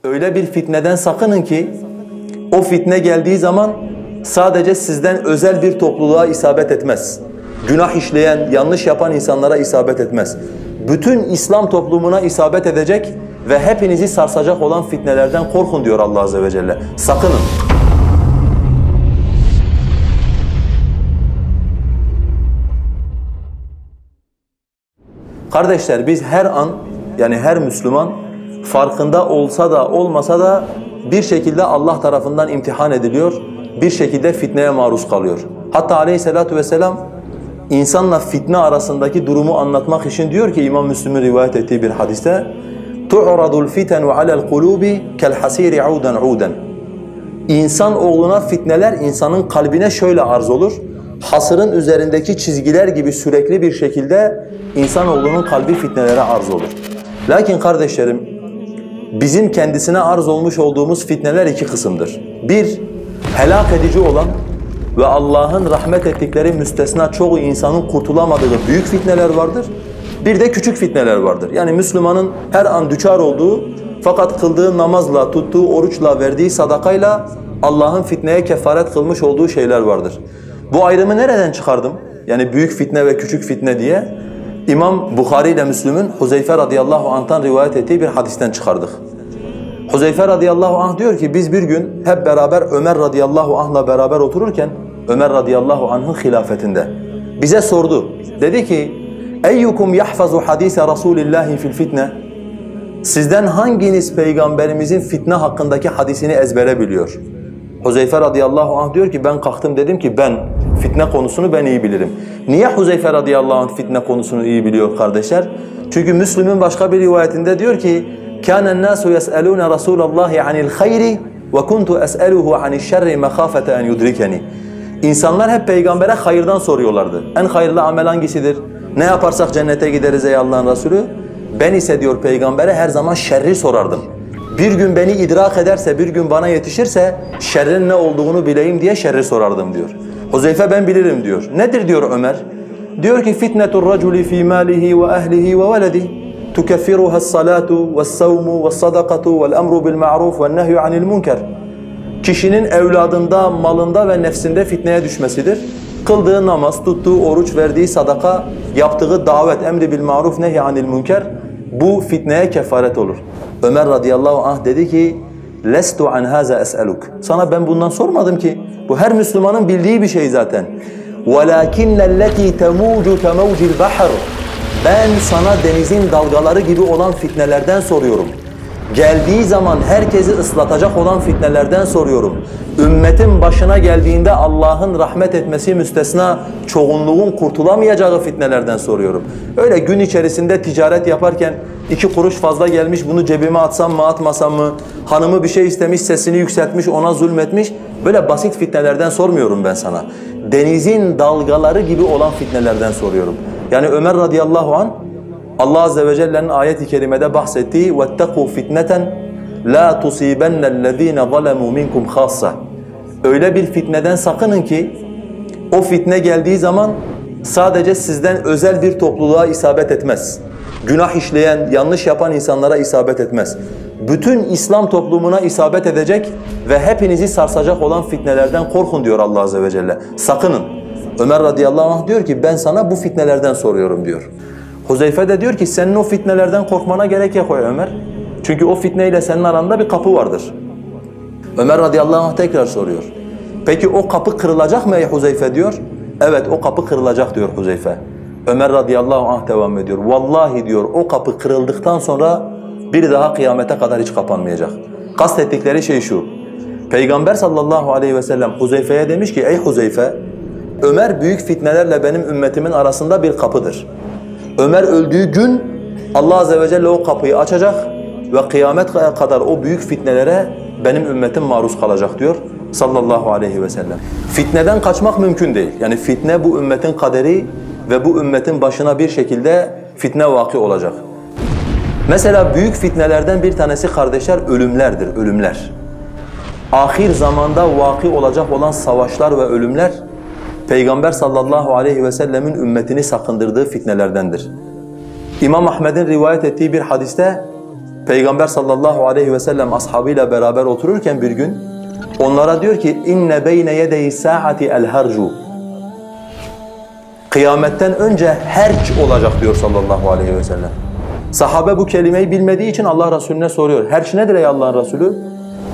Öyle bir fitneden sakının ki o fitne geldiği zaman sadece sizden özel bir topluluğa isabet etmez. Günah işleyen, yanlış yapan insanlara isabet etmez. Bütün İslam toplumuna isabet edecek ve hepinizi sarsacak olan fitnelerden korkun diyor Allah Azze ve Celle. Sakının. Kardeşler, biz her an, yani her Müslüman farkında olsa da olmasa da bir şekilde Allah tarafından imtihan ediliyor, bir şekilde fitneye maruz kalıyor. Hatta aleyhissalatu vesselam insanla fitne arasındaki durumu anlatmak için diyor ki İmam Müslim'in rivayet ettiği bir hadiste تُعْرَضُ الْفِتَنُ عَلَى الْقُلُوبِ كَالْحَسِيرِ عُودًا عُودًا İnsan oğluna fitneler insanın kalbine şöyle arz olur. Hasırın üzerindeki çizgiler gibi sürekli bir şekilde insanoğlunun kalbi fitnelere arz olur. Lakin kardeşlerim, bizim kendisine arz olmuş olduğumuz fitneler iki kısımdır. Bir, helak edici olan ve Allah'ın rahmet ettikleri müstesna çoğu insanın kurtulamadığı büyük fitneler vardır. Bir de küçük fitneler vardır. Yani Müslümanın her an düçar olduğu fakat kıldığı namazla, tuttuğu oruçla, verdiği sadakayla Allah'ın fitneye kefaret kılmış olduğu şeyler vardır. Bu ayrımı nereden çıkardım? Yani büyük fitne ve küçük fitne diye İmam Bukhari ile Müslüm'ün Huzeyfe radıyallahu anh'tan rivayet ettiği bir hadisten çıkardık. Huzeyfe radıyallahu anh diyor ki biz bir gün hep beraber Ömer radıyallahu anh'la beraber otururken Ömer radıyallahu anh'ın hilafetinde bize sordu. Dedi ki eyyukum yahfazu hadise Rasulillahi fil fitne? Sizden hanginiz peygamberimizin fitne hakkındaki hadisini ezbere biliyor? Huzeyfe radıyallahu anh diyor ki ben kalktım dedim ki ben fitne konusunu ben iyi bilirim. Niye Huzeyfe radıyallahu anh fitne konusunu iyi biliyor kardeşler? Çünkü Müslim'in başka bir rivayetinde diyor ki كَانَ النَّاسُ يَسْأَلُونَ رَسُولَ اللّٰهِ عَنِ الْخَيْرِ وَكُنْتُ أَسْأَلُهُ عَنِ الشَّرِّ مَخَافَةَ اَنْ يُدْرِكَنِي İnsanlar hep peygambere hayırdan soruyorlardı. En hayırlı amel hangisidir? Ne yaparsak cennete gideriz ey Allah'ın Resulü? Ben ise diyor peygambere her zaman şerri sorardım. Bir gün beni idrak ederse, bir gün bana yetişirse şerrin ne olduğunu bileyim diye şerri sorardım diyor. Huzeyfe ben bilirim diyor. Nedir diyor Ömer? Diyor ki fitnetur raculi fi malihi ve ahlihi ve veledihi tukeffiruha as-salatu ve's-savmu ve's-sadakatu ve'l-emru bil-ma'ruf ve'n-nehyu anil-munker. Kişinin evladında, malında ve nefsinde fitneye düşmesidir. Kıldığı namaz, tuttuğu oruç, verdiği sadaka, yaptığı davet, emri bil maruf, nehy anil münker bu fitneye kefaret olur. Ömer radıyallahu anh dedi ki lestu an haza es'aluk. Sana ben bundan sormadım ki. Bu her Müslümanın bildiği bir şey zaten. Velakinnelleti temucu temavcil bahr. Ben sana denizin dalgaları gibi olan fitnelerden soruyorum. Geldiği zaman herkesi ıslatacak olan fitnelerden soruyorum. Ümmetin başına geldiğinde Allah'ın rahmet etmesi müstesna çoğunluğun kurtulamayacağı fitnelerden soruyorum. Öyle gün içerisinde ticaret yaparken 2 kuruş fazla gelmiş bunu cebime atsam mı atmasam mı? Hanımı bir şey istemiş sesini yükseltmiş ona zulmetmiş. Böyle basit fitnelerden sormuyorum ben sana. Denizin dalgaları gibi olan fitnelerden soruyorum. Yani Ömer radıyallahu anh Allah Azze ve Celle'nin ayet-i kerimede bahsettiği وَاتَّقُوا فِتْنَةً لَا تُصِيبَنَّ الَّذ۪ينَ ظَلَمُوا مِنْكُمْ خَاصَّةً Öyle bir fitneden sakının ki o fitne geldiği zaman sadece sizden özel bir topluluğa isabet etmez. Günah işleyen, yanlış yapan insanlara isabet etmez. Bütün İslam toplumuna isabet edecek ve hepinizi sarsacak olan fitnelerden korkun diyor Allah Azze ve Celle. Sakının. Ömer radıyallahu anh diyor ki ben sana bu fitnelerden soruyorum diyor. Huzeyfe de diyor ki senin o fitnelerden korkmana gerek yok Ömer. Çünkü o fitneyle senin aranda bir kapı vardır. Ömer radıyallahu anh tekrar soruyor. Peki o kapı kırılacak mı ey Huzeyfe diyor. Evet o kapı kırılacak diyor Huzeyfe. Ömer radıyallahu anh devam ediyor. Vallahi diyor o kapı kırıldıktan sonra bir daha kıyamete kadar hiç kapanmayacak. Kastettikleri şey şu. Peygamber sallallahu aleyhi ve sellem Huzeyfe'ye demiş ki ey Huzeyfe Ömer büyük fitnelerle benim ümmetimin arasında bir kapıdır. Ömer öldüğü gün Allah Azze ve Celle o kapıyı açacak ve kıyamet kadar o büyük fitnelere benim ümmetim maruz kalacak diyor sallallahu aleyhi ve sellem. Fitneden kaçmak mümkün değil. Yani fitne bu ümmetin kaderi ve bu ümmetin başına bir şekilde fitne vaki olacak. Mesela büyük fitnelerden bir tanesi kardeşler ölümlerdir, ölümler. Ahir zamanda vaki olacak olan savaşlar ve ölümler Peygamber sallallahu aleyhi ve sellemin ümmetini sakındırdığı fitnelerdendir. İmam Ahmed'in rivayet ettiği bir hadiste Peygamber sallallahu aleyhi ve sellem ashabıyla beraber otururken bir gün onlara diyor ki inne beyne yedeyi saati el harcu. Kıyametten önce herc olacak diyor sallallahu aleyhi ve sellem. Sahabe bu kelimeyi bilmediği için Allah Resulüne soruyor. Herc nedir ey Allah'ın Resulü?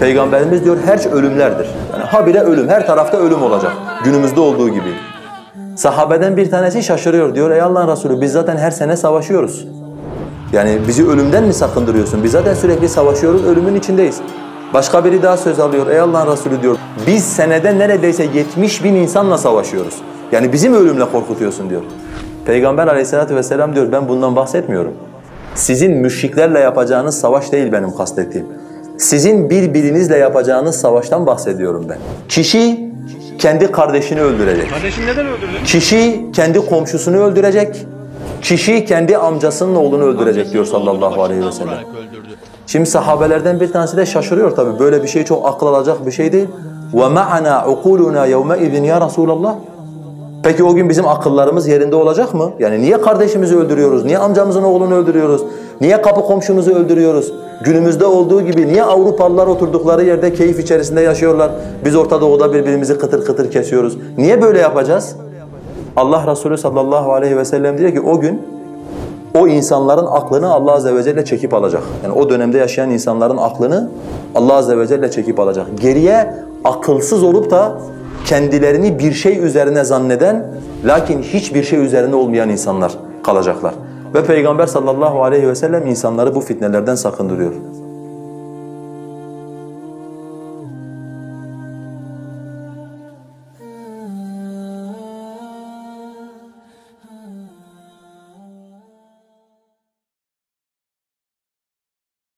Peygamberimiz diyor herc ölümlerdir. Yani habire ölüm, her tarafta ölüm olacak. Günümüzde olduğu gibi. Sahabeden bir tanesi şaşırıyor diyor ey Allah'ın Resulü biz zaten her sene savaşıyoruz. Yani bizi ölümden mi sakındırıyorsun? Biz zaten sürekli savaşıyoruz, ölümün içindeyiz. Başka biri daha söz alıyor ey Allah'ın Resulü diyor. Biz senede neredeyse 70.000 insanla savaşıyoruz. Yani bizim ölümle korkutuyorsun diyor. Peygamber aleyhissalatu vesselam diyor ben bundan bahsetmiyorum. Sizin müşriklerle yapacağınız savaş değil benim kastettiğim. Sizin birbirinizle yapacağınız savaştan bahsediyorum ben. Kişi kendi kardeşini öldürecek. Kardeşini neden öldürdün? Kişi kendi komşusunu öldürecek. Kişi kendi amcasının oğlunu öldürecek diyor sallallahu aleyhi ve sellem. Şimdi sahabelerden bir tanesi de şaşırıyor tabii. Böyle bir şey çok akıl alacak bir şey değil. وَمَعَنَا عُقُولُنَا يَوْمَئِذٍ ya Resulallah. Peki o gün bizim akıllarımız yerinde olacak mı? Yani niye kardeşimizi öldürüyoruz? Niye amcamızın oğlunu öldürüyoruz? Niye kapı komşumuzu öldürüyoruz? Günümüzde olduğu gibi niye Avrupalılar oturdukları yerde keyif içerisinde yaşıyorlar? Biz Orta Doğu'da birbirimizi kıtır kıtır kesiyoruz. Niye böyle yapacağız? Allah Resulü sallallahu aleyhi ve sellem diyor ki o gün o insanların aklını Allah azze ve celle çekip alacak. Yani o dönemde yaşayan insanların aklını Allah azze ve celle çekip alacak. Geriye akılsız olup da kendilerini bir şey üzerine zanneden lakin hiçbir şey üzerine olmayan insanlar kalacaklar. Ve Peygamber sallallahu aleyhi ve sellem insanları bu fitnelerden sakındırıyor.